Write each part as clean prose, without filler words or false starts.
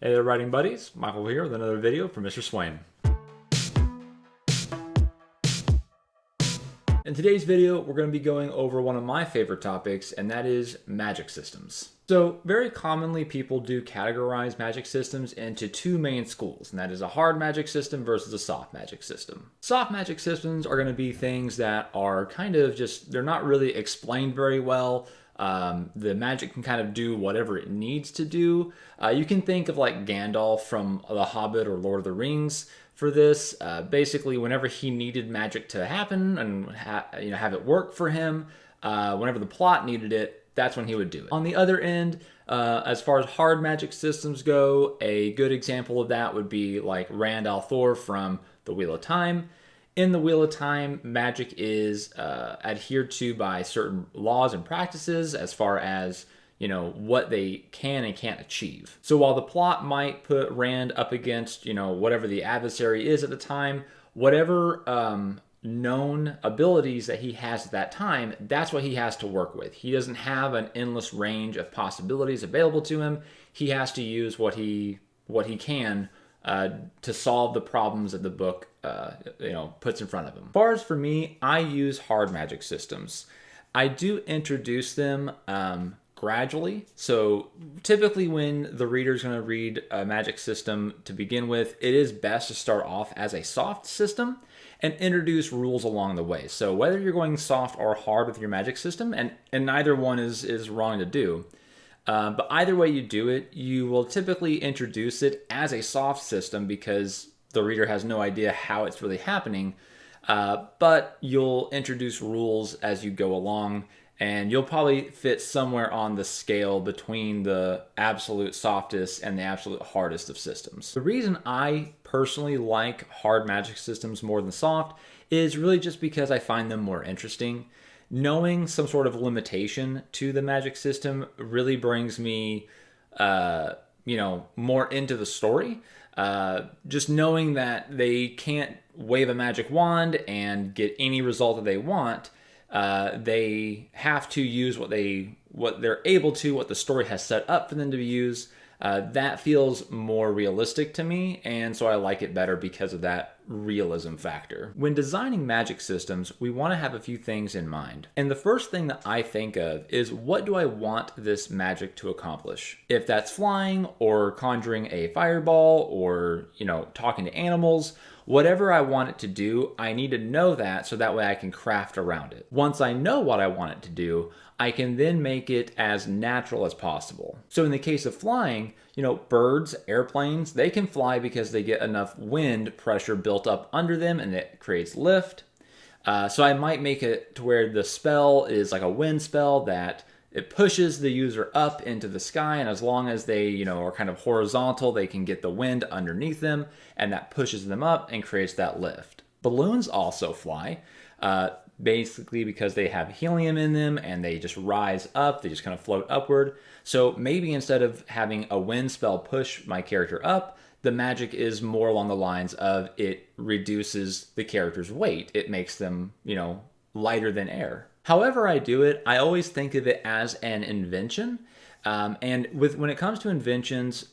Hey there, writing buddies. Michael here with another video from Mr. Swain. In today's video, we're going to be going over one of my favorite topics, and that is magic systems. So very commonly people do categorize magic systems into two main schools, and that is a hard magic system versus a soft magic system. Soft magic systems are going to be things that are kind of just, they're not really explained very well. The magic can kind of do whatever it needs to do. You can think of like Gandalf from The Hobbit or Lord of the Rings for this. Basically, whenever he needed magic to happen and have it work for him, whenever the plot needed it, that's when he would do it. On the other end, as far as hard magic systems go, a good example of that would be like Rand al'Thor from The Wheel of Time. In the Wheel of Time, magic is adhered to by certain laws and practices as far as, what they can and can't achieve. So while the plot might put Rand up against, whatever the adversary is at the time, whatever known abilities that he has at that time, that's what he has to work with. He doesn't have an endless range of possibilities available to him. He has to use what he can to solve the problems that the book puts in front of him. As far as for me, I use hard magic systems. I do introduce them gradually. So typically when the reader is going to read a magic system to begin with, it is best to start off as a soft system and introduce rules along the way. So whether you're going soft or hard with your magic system, and neither one is wrong to do, but either way you do it, you will typically introduce it as a soft system because the reader has no idea how it's really happening, but you'll introduce rules as you go along, and you'll probably fit somewhere on the scale between the absolute softest and the absolute hardest of systems. The reason I personally like hard magic systems more than soft is really just because I find them more interesting. Knowing some sort of limitation to the magic system really brings me, more into the story. Just knowing that they can't wave a magic wand and get any result that they want. They have to use what they're able to, what the story has set up for them to use. That feels more realistic to me, and so I like it better because of that realism factor. When designing magic systems, we want to have a few things in mind. And the first thing that I think of is, what do I want this magic to accomplish? If that's flying or conjuring a fireball or, talking to animals, whatever I want it to do, I need to know that so that way I can craft around it. Once I know what I want it to do, I can then make it as natural as possible. So in the case of flying, birds, airplanes, they can fly because they get enough wind pressure built up under them and it creates lift. So I might make it to where the spell is like a wind spell that it pushes the user up into the sky, and as long as they, are kind of horizontal, they can get the wind underneath them, and that pushes them up and creates that lift. Balloons also fly, basically because they have helium in them and they just rise up, they just kind of float upward. So maybe instead of having a wind spell push my character up, the magic is more along the lines of it reduces the character's weight. It makes them, lighter than air. However I do it, I always think of it as an invention. And when it comes to inventions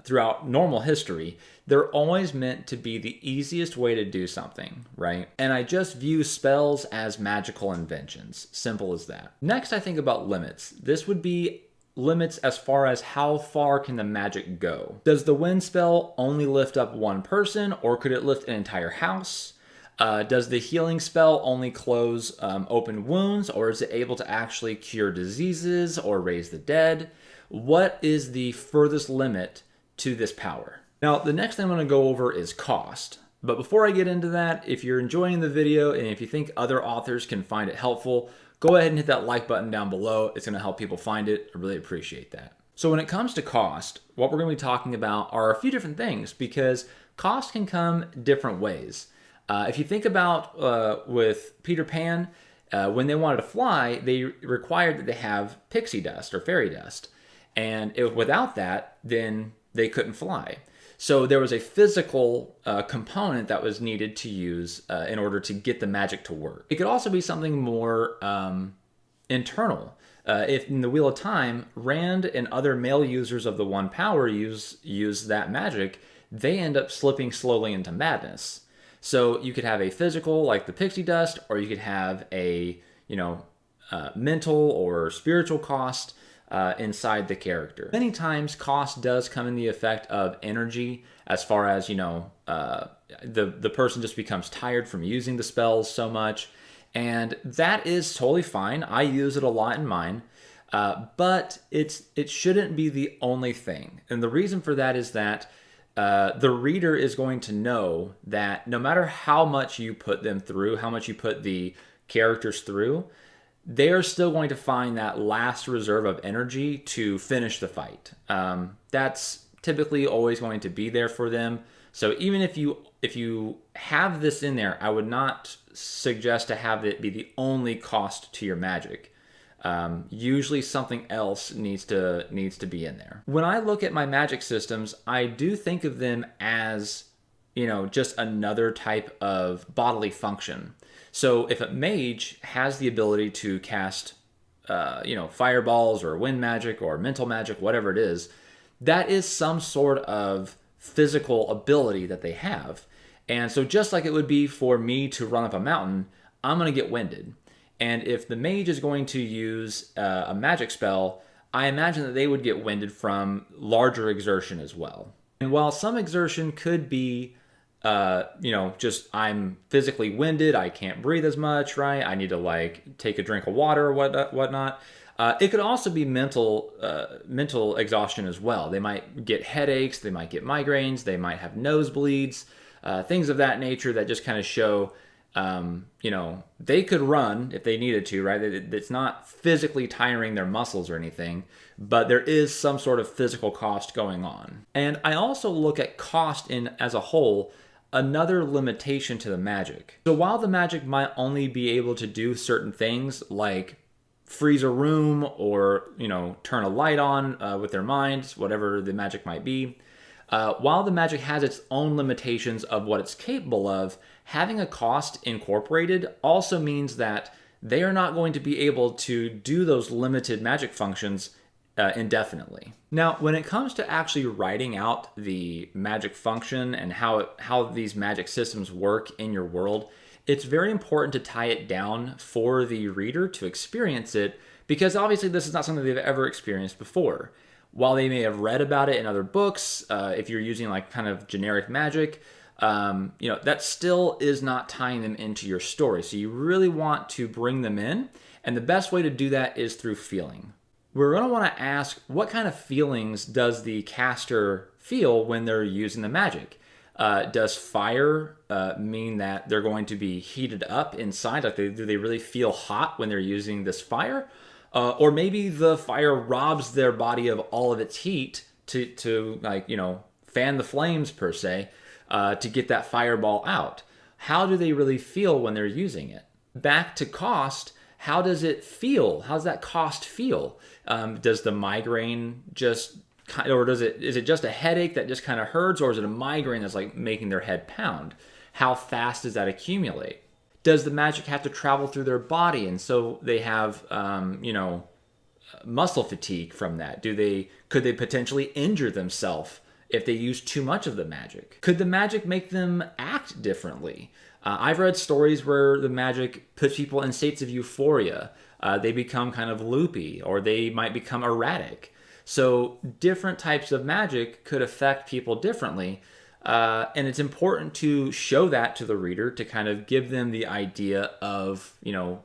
throughout normal history, they're always meant to be the easiest way to do something, right? And I just view spells as magical inventions. Simple as that. Next, I think about limits. This would be limits as far as how far can the magic go. Does the wind spell only lift up one person, or could it lift an entire house? Does the healing spell only close open wounds, or is it able to actually cure diseases or raise the dead? What is the furthest limit to this power? Now, the next thing I'm going to go over is cost. But before I get into that, if you're enjoying the video and if you think other authors can find it helpful, go ahead and hit that like button down below. It's going to help people find it. I really appreciate that. So when it comes to cost, what we're going to be talking about are a few different things, because cost can come different ways. If you think about with Peter Pan, when they wanted to fly, they required that they have pixie dust or fairy dust. And without that, then they couldn't fly. So there was a physical component that was needed to use in order to get the magic to work. It could also be something more internal. if in the Wheel of Time, Rand and other male users of the One Power use that magic, they end up slipping slowly into madness. So you could have a physical, like the pixie dust, or you could have a, mental or spiritual cost inside the character. Many times, cost does come in the effect of energy, as far as, the person just becomes tired from using the spells so much. And that is totally fine. I use it a lot in mine. But it shouldn't be the only thing. And the reason for that is that the reader is going to know that no matter how much you put them through, how much you put the characters through, they are still going to find that last reserve of energy to finish the fight. That's typically always going to be there for them. So even if you have this in there, I would not suggest to have it be the only cost to your magic. Usually something else needs to be in there. When I look at my magic systems, I do think of them as, just another type of bodily function. So if a mage has the ability to cast, fireballs or wind magic or mental magic, whatever it is, that is some sort of physical ability that they have. And so just like it would be for me to run up a mountain, I'm going to get winded. And if the mage is going to use a magic spell, I imagine that they would get winded from larger exertion as well. And while some exertion could be, just I'm physically winded, I can't breathe as much, right? I need to take a drink of water or whatnot. It could also be mental exhaustion as well. They might get headaches, they might get migraines, they might have nosebleeds, things of that nature that just kind of show, they could run if they needed to, right? It's not physically tiring their muscles or anything, but there is some sort of physical cost going on. And I also look at cost as a whole, another limitation to the magic. So while the magic might only be able to do certain things like freeze a room or, turn a light on with their minds, whatever the magic might be, while the magic has its own limitations of what it's capable of, having a cost incorporated also means that they are not going to be able to do those limited magic functions indefinitely. Now, when it comes to actually writing out the magic function and how these magic systems work in your world, it's very important to tie it down for the reader to experience it, because obviously this is not something they've ever experienced before. While they may have read about it in other books, if you're using kind of generic magic, that still is not tying them into your story. So you really want to bring them in, and the best way to do that is through feeling. We're going to want to ask, what kind of feelings does the caster feel when they're using the magic? Does fire mean that they're going to be heated up inside? Do they really feel hot when they're using this fire? Or maybe the fire robs their body of all of its heat to fan the flames per se, to get that fireball out. How do they really feel when they're using it? Back to cost, how does it feel? How does that cost feel? Does the migraine just or is it just a headache that just kind of hurts, or is it a migraine that's making their head pound? How fast does that accumulate? Does the magic have to travel through their body, and so they have muscle fatigue from that? Could they potentially injure themselves if they use too much of the magic? Could the magic make them act differently? I've read stories where the magic puts people in states of euphoria. They become kind of loopy, or they might become erratic. So different types of magic could affect people differently. And it's important to show that to the reader to kind of give them the idea of,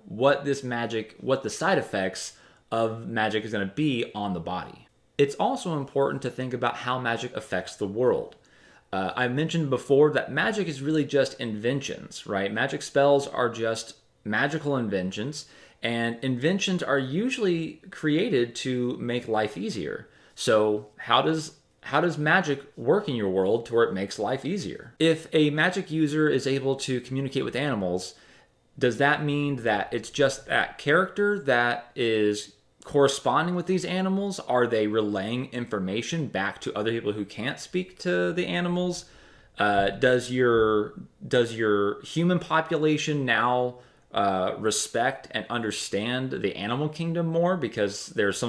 what the side effects of magic is going to be on the body. It's also important to think about how magic affects the world. I mentioned before that magic is really just inventions, right? Magic spells are just magical inventions, and inventions are usually created to make life easier. So how does magic work in your world to where it makes life easier? If a magic user is able to communicate with animals, does that mean that it's just that character that is corresponding with these animals? Are they relaying information back to other people who can't speak to the animals? Does your human population now respect and understand the animal kingdom more because there's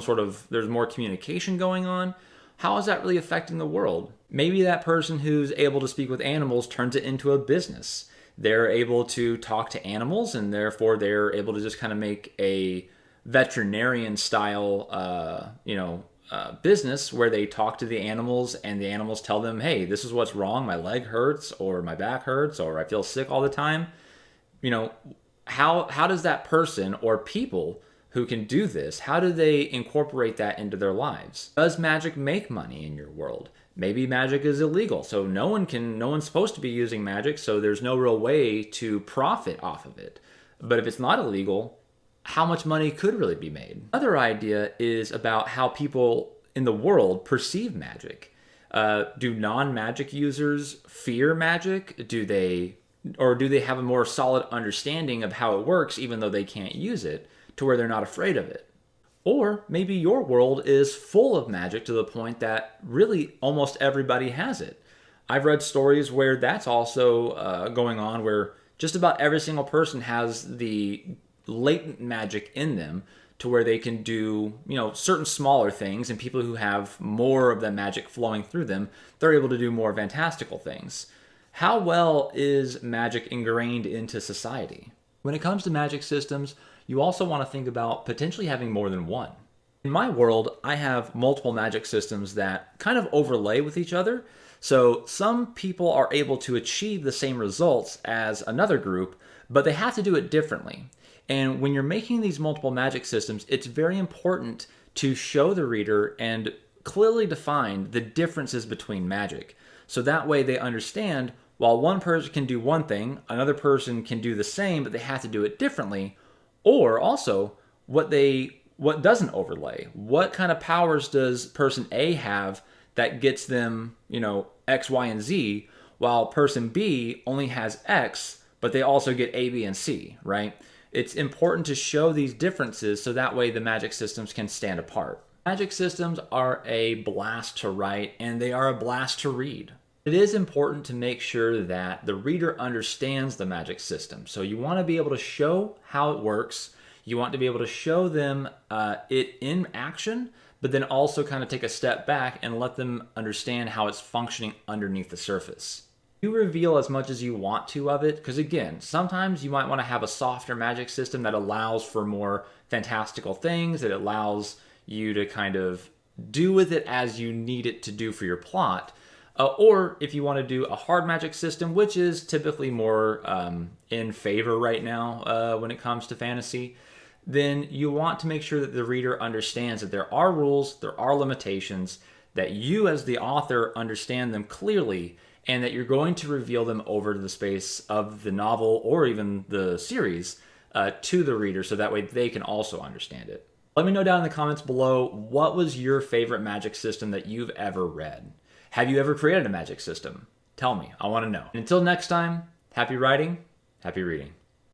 more communication going on, how is that really affecting the world? Maybe that person who's able to speak with animals turns it into a business. They're able to talk to animals, and therefore they're able to just kind of make a veterinarian style, business where they talk to the animals and the animals tell them, hey, this is what's wrong. My leg hurts, or my back hurts, or I feel sick all the time. How does that person or people who can do this, how do they incorporate that into their lives? Does magic make money in your world? Maybe magic is illegal, so no one's supposed to be using magic, so there's no real way to profit off of it. But if it's not illegal, how much money could really be made? Another idea is about how people in the world perceive magic. Do non-magic users fear magic? Do they have a more solid understanding of how it works even though they can't use it to where they're not afraid of it? Or maybe your world is full of magic to the point that really almost everybody has it. I've read stories where that's also going on, where just about every single person has the latent magic in them to where they can do, certain smaller things, and people who have more of the magic flowing through them, they're able to do more fantastical things. How well is magic ingrained into society? When it comes to magic systems, you also want to think about potentially having more than one. In my world, I have multiple magic systems that kind of overlay with each other. So some people are able to achieve the same results as another group, but they have to do it differently. And when you're making these multiple magic systems, it's very important to show the reader and clearly define the differences between magic. So that way they understand, while one person can do one thing, another person can do the same, but they have to do it differently. Or also, what doesn't overlay? What kind of powers does person A have that gets them, X, Y, and Z, while person B only has X, but they also get A, B, and C, right? It's important to show these differences so that way the magic systems can stand apart. Magic systems are a blast to write, and they are a blast to read. It is important to make sure that the reader understands the magic system. So you want to be able to show how it works. You want to be able to show them it in action, but then also kind of take a step back and let them understand how it's functioning underneath the surface. You reveal as much as you want to of it, because again, sometimes you might want to have a softer magic system that allows for more fantastical things, that allows you to kind of do with it as you need it to do for your plot. Or if you want to do a hard magic system, which is typically more in favor right now when it comes to fantasy, then you want to make sure that the reader understands that there are rules, there are limitations, that you as the author understand them clearly, and that you're going to reveal them over the space of the novel or even the series to the reader so that way they can also understand it. Let me know down in the comments below, what was your favorite magic system that you've ever read? Have you ever created a magic system? Tell me, I want to know. And until next time, happy writing, happy reading.